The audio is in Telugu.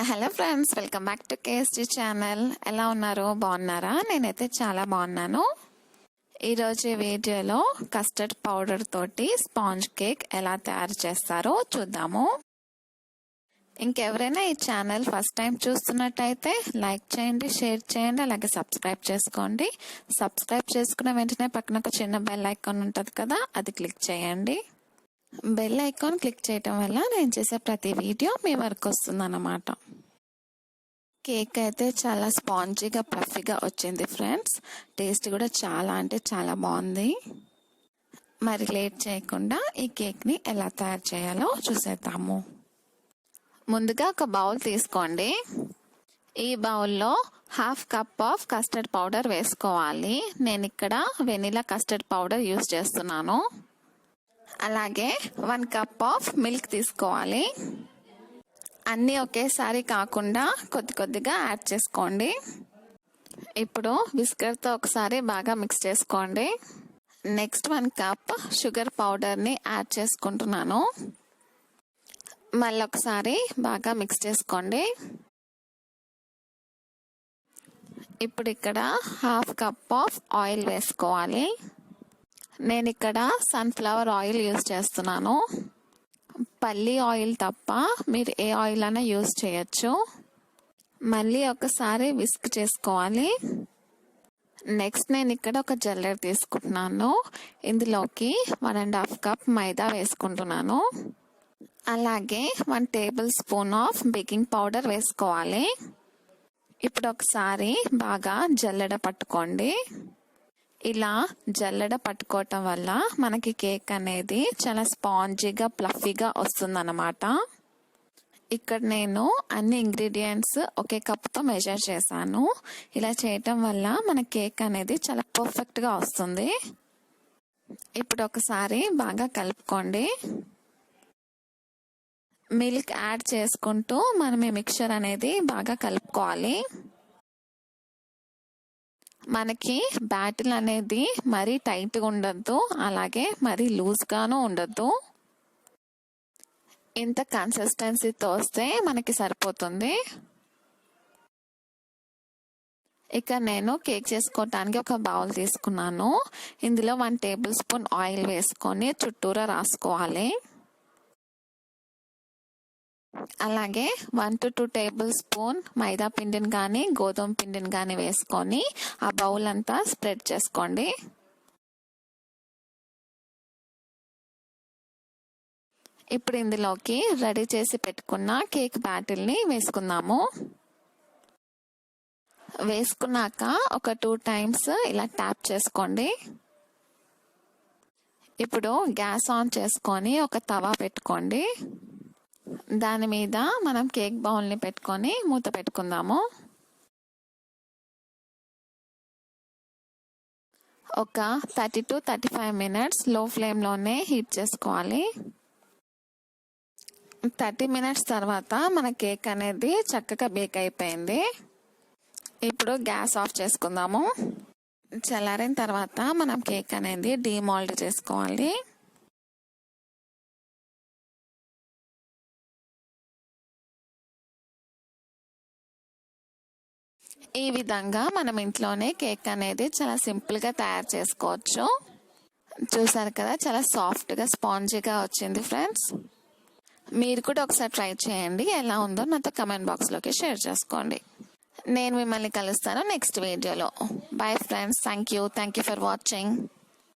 Hello friends, welcome back to KST channel. ఎలా ఉన్నారు? బాగున్నారా? నేనైతే చాలా బాగున్నాను. ఈరోజు వీడియోలో కస్టర్డ్ పౌడర్ తోటి స్పాంజ్ కేక్ ఎలా తయారు చేస్తారో చూద్దాము. ఇంకెవరైనా ఈ ఛానల్ ఫస్ట్ టైం చూస్తున్నట్టయితే లైక్ చేయండి, షేర్ చేయండి, అలాగే సబ్స్క్రైబ్ చేసుకోండి. సబ్స్క్రైబ్ చేసుకున్న వెంటనే పక్కన ఒక చిన్న బెల్ ఐకాన్ ఉంటుంది కదా, అది క్లిక్ చేయండి. బెల్ ఐకాన్ క్లిక్ చేయటం వల్ల నేను చేసే ప్రతి వీడియో మీ వరకు వస్తుందన్నమాట. కేక్ అయితే చాలా స్పాంజీగా ఫ్లఫీగా వచ్చింది ఫ్రెండ్స్. టేస్ట్ కూడా చాలా అంటే చాలా బాగుంది. మరి లేట్ చేయకుండా ఈ కేక్ని ఎలా తయారు చేయాలో చూసేద్దాము. ముందుగా ఒక బౌల్ తీసుకోండి. ఈ బౌల్లో 1/2 కప్ ఆఫ్ కస్టర్డ్ పౌడర్ వేసుకోవాలి. నేను ఇక్కడ వెనిలా కస్టర్డ్ పౌడర్ యూస్ చేస్తున్నాను. అలాగే 1 కప్ ఆఫ్ మిల్క్ తీసుకోవాలి. అన్నీ ఒకేసారి కాకుండా కొద్ది కొద్దిగా యాడ్ చేసుకోండి. ఇప్పుడు విస్కర్తో ఒకసారి బాగా మిక్స్ చేసుకోండి. నెక్స్ట్ 1 కప్ షుగర్ పౌడర్ని యాడ్ చేసుకుంటున్నాను. మళ్ళీ ఒకసారి బాగా మిక్స్ చేసుకోండి. ఇప్పుడు ఇక్కడ 1/2 కప్ ఆఫ్ ఆయిల్ వేసుకోవాలి. నేను ఇక్కడ సన్ఫ్లవర్ ఆయిల్ యూస్ చేస్తున్నాను. పల్లి ఆయిల్ తప్ప మీరు ఏ ఆయిల్ అయినా యూస్ చేయొచ్చు. మళ్ళీ ఒకసారి విస్క్ చేసుకోవాలి. నెక్స్ట్ నేను ఇక్కడ ఒక జల్లెడ తీసుకుంటున్నాను. ఇందులోకి 1.5 కప్ మైదా వేసుకుంటున్నాను. అలాగే 1 table spoon of baking powder వేసుకోవాలి. ఇప్పుడు ఒకసారి బాగా జల్లెడ పట్టుకోండి. ఇలా జల్లెడ పట్టుకోవటం వల్ల మనకి కేక్ అనేది చాలా స్పాంజీగా ఫ్లఫీగా వస్తుందన్నమాట. ఇక్కడ నేను అన్ని ఇంగ్రీడియంట్స్ ఒకే కప్తో మెజర్ చేశాను. ఇలా చేయటం వల్ల మన కేక్ అనేది చాలా పర్ఫెక్ట్గా వస్తుంది. ఇప్పుడు ఒకసారి బాగా కలుపుకోండి. మిల్క్ యాడ్ చేసుకుంటూ మనం ఈ మిక్చర్ అనేది బాగా కలుపుకోవాలి. మనకి బ్యాటిల్ అనేది మరీ టైట్గా ఉండద్దు, అలాగే మరీ లూజ్గాను ఉండద్దు. ఇంత కన్సిస్టెన్సీతో వస్తే మనకి సరిపోతుంది. ఇక నేను కేక్ చేసుకోవటానికి ఒక బౌల్ తీసుకున్నాను. ఇందులో 1 టేబుల్ స్పూన్ ఆయిల్ వేసుకొని చుట్టూరా రాసుకోవాలి. అలాగే 1 to 2 టేబుల్ స్పూన్ మైదా పిండిని కానీ గోధుమ పిండిని కానీ వేసుకొని ఆ బౌల్ అంతా స్ప్రెడ్ చేసుకోండి. ఇప్పుడు ఇందులోకి రెడీ చేసి పెట్టుకున్న కేక్ బ్యాటిల్ని వేసుకుందాము. వేసుకున్నాక ఒక 2 టైమ్స్ ఇలా ట్యాప్ చేసుకోండి. ఇప్పుడు గ్యాస్ ఆన్ చేసుకొని ఒక తవా పెట్టుకోండి. దాని మీద మనం కేక్ బౌల్ని పెట్టుకొని మూత పెట్టుకుందాము. ఒక 30 to 35 మినిట్స్ లో ఫ్లేమ్లోనే హీట్ చేసుకోవాలి. 30 మినిట్స్ తర్వాత మన కేక్ అనేది చక్కగా బేక్ అయిపోయింది. ఇప్పుడు గ్యాస్ ఆఫ్ చేసుకుందాము. చల్లారిన తర్వాత మనం కేక్ అనేది డీమోల్డ్ చేసుకోవాలి. ఈ విధంగా మనం ఇంట్లోనే కేక్ అనేది చాలా సింపుల్గా తయారు చేసుకోవచ్చు. చూసారు కదా, చాలా సాఫ్ట్గా స్పాంజీగా వచ్చింది ఫ్రెండ్స్. మీరు కూడా ఒకసారి ట్రై చేయండి. ఎలా ఉందో నాతో కమెంట్ బాక్స్లోకి షేర్ చేసుకోండి. నేను మిమ్మల్ని కలుస్తాను నెక్స్ట్ వీడియోలో. Bye friends. Thank you for watching.